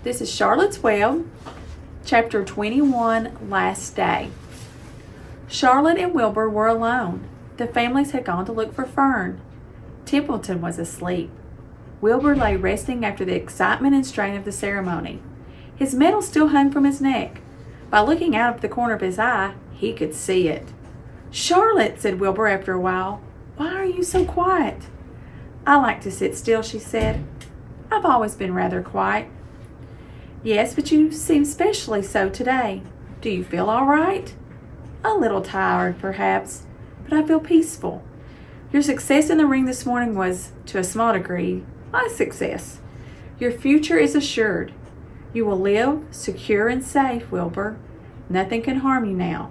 This is Charlotte's Web, Chapter 21, Last Day. Charlotte and Wilbur were alone. The families had gone to look for Fern. Templeton was asleep. Wilbur lay resting after the excitement and strain of the ceremony. His medal still hung from his neck. By looking out of the corner of his eye, he could see it. "Charlotte," said Wilbur after a while, "why are you so quiet?" "I like to sit still," she said. "I've always been rather quiet." "Yes, but you seem specially so today. Do you feel all right?" "A little tired, perhaps, but I feel peaceful. Your success in the ring this morning was, to a small degree, my success. Your future is assured. You will live secure and safe, Wilbur. Nothing can harm you now.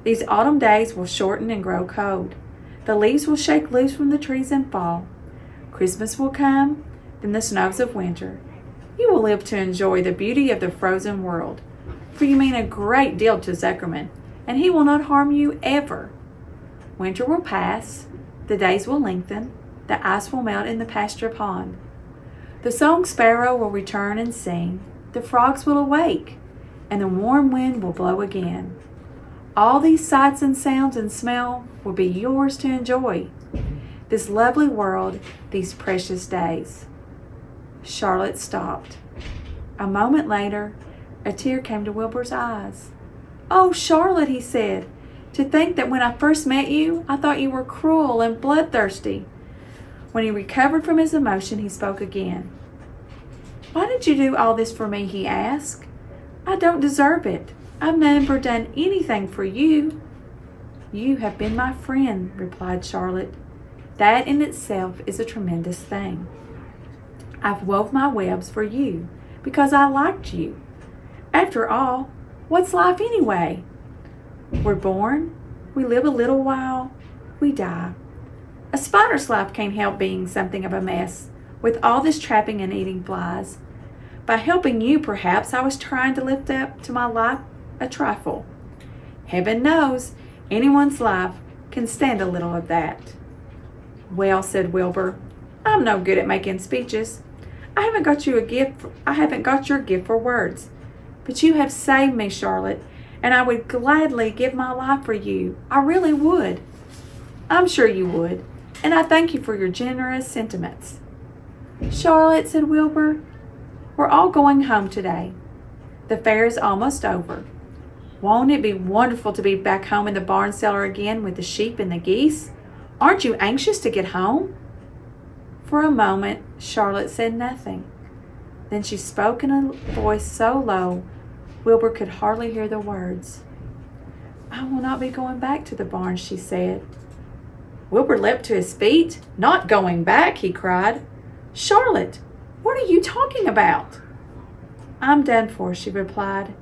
These autumn days will shorten and grow cold. The leaves will shake loose from the trees and fall. Christmas will come, then the snows of winter. You will live to enjoy the beauty of the frozen world, for you mean a great deal to Zuckerman, and he will not harm you ever. Winter will pass, the days will lengthen, the ice will melt in the pasture pond. The song sparrow will return and sing, the frogs will awake, and the warm wind will blow again. All these sights and sounds and smell will be yours to enjoy. This lovely world, these precious days." Charlotte stopped. A moment later, a tear came to Wilbur's eyes. "Oh, Charlotte," he said, "to think that when I first met you, I thought you were cruel and bloodthirsty." When he recovered from his emotion, he spoke again. "Why did you do all this for me?" he asked. "I don't deserve it. I've never done anything for you." "You have been my friend," replied Charlotte. "That in itself is a tremendous thing. I've wove my webs for you because I liked you. After all, what's life anyway? We're born, we live a little while, we die. A spider's life can't help being something of a mess, with all this trapping and eating flies. By helping you, perhaps I was trying to lift up to my life a trifle. Heaven knows anyone's life can stand a little of that." "Well," said Wilbur, "I'm no good at making speeches. I haven't got your gift for words. But you have saved me, Charlotte, and I would gladly give my life for you. I really would." "I'm sure you would, and I thank you for your generous sentiments." "Charlotte," said Wilbur, "we're all going home today. The fair is almost over. Won't it be wonderful to be back home in the barn cellar again with the sheep and the geese? Aren't you anxious to get home?" For a moment, Charlotte said nothing. Then she spoke in a voice so low, Wilbur could hardly hear the words. "I will not be going back to the barn," she said. Wilbur leapt to his feet. "Not going back?" he cried. "Charlotte, what are you talking about?" "I'm done for," she replied.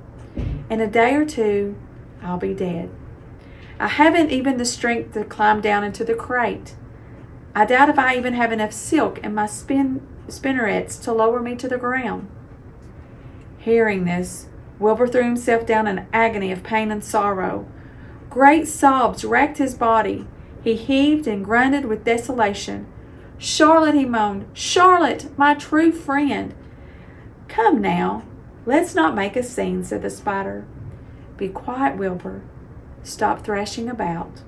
"In a day or two, I'll be dead. I haven't even the strength to climb down into the crate. I doubt if I even have enough silk in my spinnerets to lower me to the ground." Hearing this, Wilbur threw himself down in an agony of pain and sorrow. Great sobs racked his body. He heaved and grunted with desolation. "Charlotte," he moaned, "Charlotte, my true friend." "Come now, let's not make a scene," said the spider. "Be quiet, Wilbur. Stop thrashing about."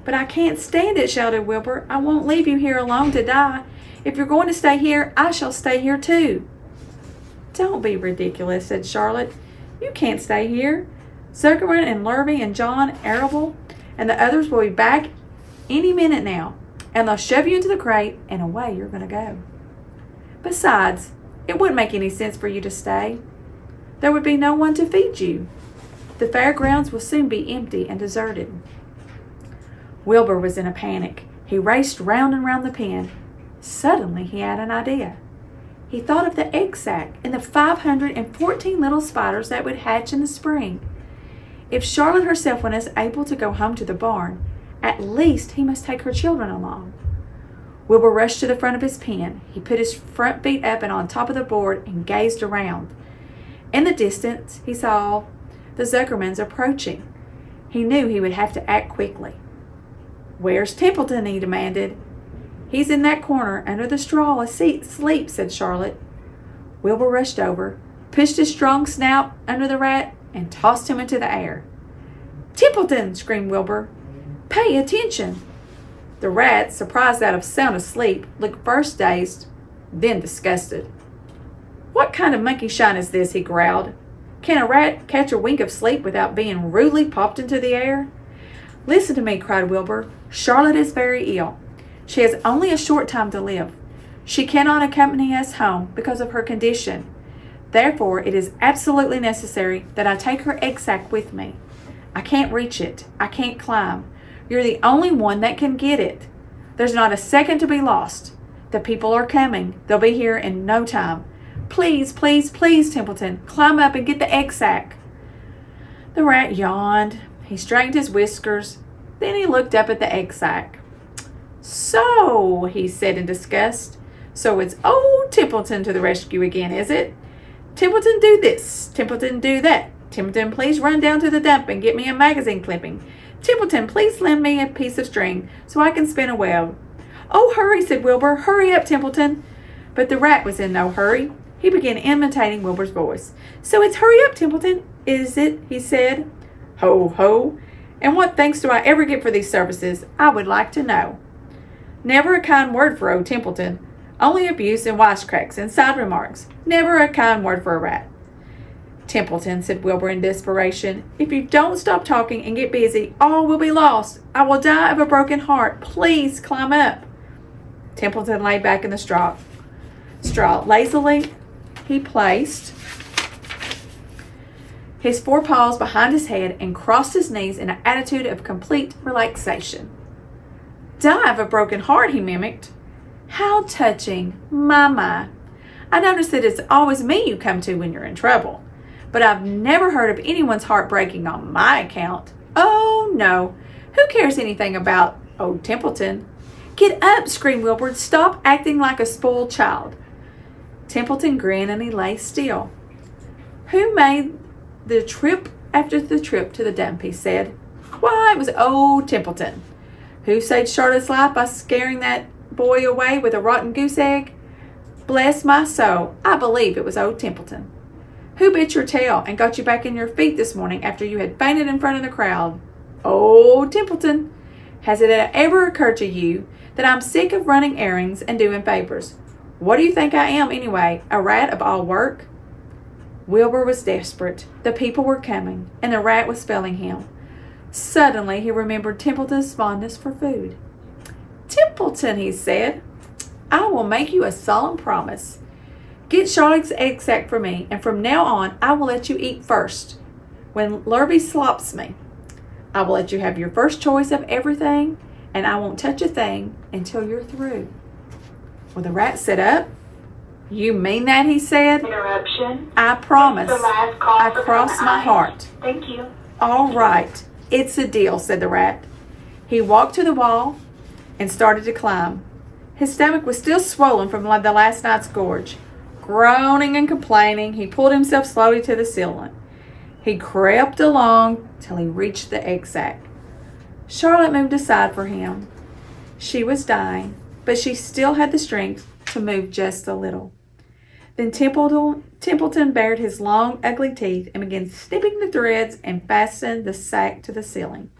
"But I can't stand it," shouted Wilbur. "I won't leave you here alone to die. If you're going to stay here, I shall stay here too." "Don't be ridiculous," said Charlotte. "You can't stay here. Zuckerman and Lurvy and John Arable and the others will be back any minute now, and they'll shove you into the crate, and away you're going to go. Besides, it wouldn't make any sense for you to stay. There would be no one to feed you. The fairgrounds will soon be empty and deserted." Wilbur was in a panic. He raced round and round the pen. Suddenly he had an idea. He thought of the egg sack and the 514 little spiders that would hatch in the spring. If Charlotte herself was able to go home to the barn, at least he must take her children along. Wilbur rushed to the front of his pen. He put his front feet up and on top of the board and gazed around. In the distance, he saw the Zuckermans approaching. He knew he would have to act quickly. "Where's Templeton?" he demanded. "He's in that corner under the straw asleep," said Charlotte. Wilbur rushed over. pushed his strong snout under the rat, and tossed him into the air. "Templeton!" screamed Wilbur. "Pay attention!" The rat, surprised out of sound asleep, looked first dazed, then disgusted. "What kind of monkey shine is this?" he growled. "Can a rat catch a wink of sleep without being rudely popped into the air?" "Listen to me," cried Wilbur. "Charlotte is very ill. She has only a short time to live. She cannot accompany us home because of her condition. Therefore, it is absolutely necessary that I take her egg sac with me. I can't reach it. I can't climb. You're the only one that can get it. There's not a second to be lost. The people are coming. They'll be here in no time. Please, please, please, Templeton, climb up and get the egg sac." The rat yawned. He straightened his whiskers. Then he looked up at the egg sac. "So," he said in disgust, "so it's old Templeton to the rescue again, is it? Templeton, do this. Templeton, do that. Templeton, please run down to the dump and get me a magazine clipping. Templeton, please lend me a piece of string so I can spin a web." "Oh, hurry," said Wilbur. "Hurry up, Templeton." But the rat was in no hurry. He began imitating Wilbur's voice. "So it's hurry up, Templeton, is it?" he said. "Ho, ho. And what thanks do I ever get for these services? I would like to know." Never a kind word for old Templeton. Only abuse and wisecracks and side remarks. Never a kind word for a rat. "Templeton," said Wilbur in desperation, "if you don't stop talking and get busy, all will be lost. I will die of a broken heart. Please climb up." Templeton lay back in the straw. Lazily, he placed his forepaws behind his head and crossed his knees in an attitude of complete relaxation. "Die of a broken heart," he mimicked. "How touching. My. I notice that it's always me you come to when you're in trouble. But I've never heard of anyone's heart breaking on my account. Oh, no. Who cares anything about old Templeton?" "Get up," screamed Wilbur. "Stop acting like a spoiled child." Templeton grinned and he lay still. "Who made the trip after the trip to the dump?" he said. "Why, it was old Templeton. Who saved Charlotte's life by scaring that boy away with a rotten goose egg? Bless my soul, I believe it was old Templeton. Who bit your tail and got you back in your feet this morning after you had fainted in front of the crowd? Old Templeton. Has it ever occurred to you that I'm sick of running errands and doing favors? What do you think I am anyway, a rat of all work?" Wilbur was desperate. The people were coming, and the rat was spelling him. Suddenly, he remembered Templeton's fondness for food. "Templeton," he said, "I will make you a solemn promise. Get Charlotte's egg sac for me, and from now on, I will let you eat first. When Lurvy slops me, I will let you have your first choice of everything, and I won't touch a thing until you're through." Well, the rat sat up. "You mean that?" he said. Interruption. "I promise. The last call I for cross my eyes. heart." Thank you. "All right. It's a deal," said the rat. He walked to the wall and started to climb. His stomach was still swollen from the last night's gorge. Groaning and complaining, he pulled himself slowly to the ceiling. He crept along till he reached the egg sac. Charlotte moved aside for him. She was dying, but she still had the strength to move just a little. Then Templeton bared his long, ugly teeth and began snipping the threads and fastened the sack to the ceiling.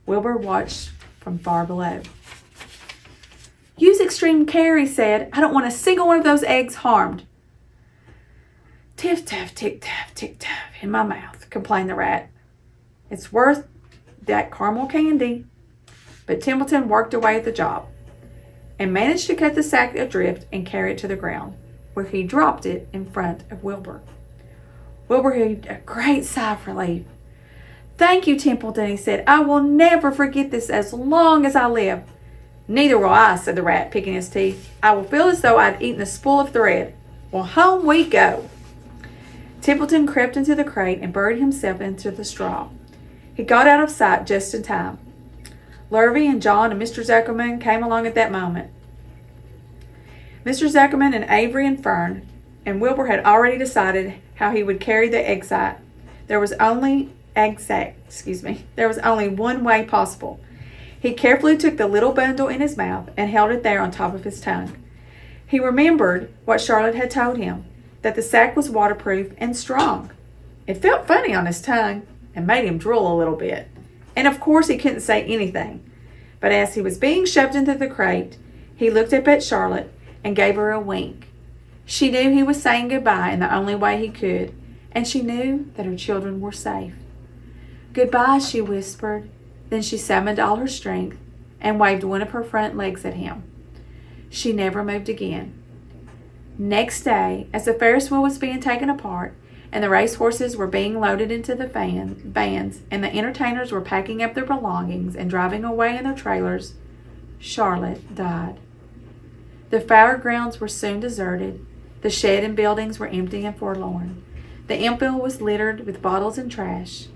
Wilbur watched from far below. "Use extreme care," he said. "I don't want a single one of those eggs harmed." "Tiff-taff, tick-taff, tick-taff in my mouth," complained the rat. "It's worth that caramel candy." But Templeton worked away at the job and managed to cut the sack adrift and carry it to the ground, where he dropped it in front of Wilbur. Wilbur heaved a great sigh of relief. "Thank you, Templeton," he said. "I will never forget this as long as I live." "Neither will I," said the rat, picking his teeth. "I will feel as though I'd eaten a spool of thread. Well, home we go." Templeton crept into the crate and buried himself into the straw. He got out of sight just in time. Lurvy and John and Mr. Zuckerman came along at that moment. Mr. Zuckerman and Avery and Fern and Wilbur had already decided how he would carry the egg sac. There was only one way possible. He carefully took the little bundle in his mouth and held it there on top of his tongue. He remembered what Charlotte had told him. that the sack was waterproof and strong. It felt funny on his tongue and made him drool a little bit. And of course he couldn't say anything. But as he was being shoved into the crate, he looked up at Charlotte and gave her a wink. She knew he was saying goodbye in the only way he could, and she knew that her children were safe. "Goodbye," she whispered. Then she summoned all her strength and waved one of her front legs at him. She never moved again. Next day, as the Ferris wheel was being taken apart and the race horses were being loaded into the vans and the entertainers were packing up their belongings and driving away in their trailers, Charlotte died. The fairgrounds were soon deserted. The shed and buildings were empty and forlorn. The infield was littered with bottles and trash.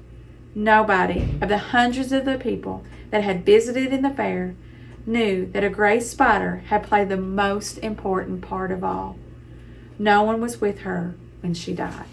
Nobody of the hundreds of the people that had visited in the fair knew that a gray spider had played the most important part of all. No one was with her when she died.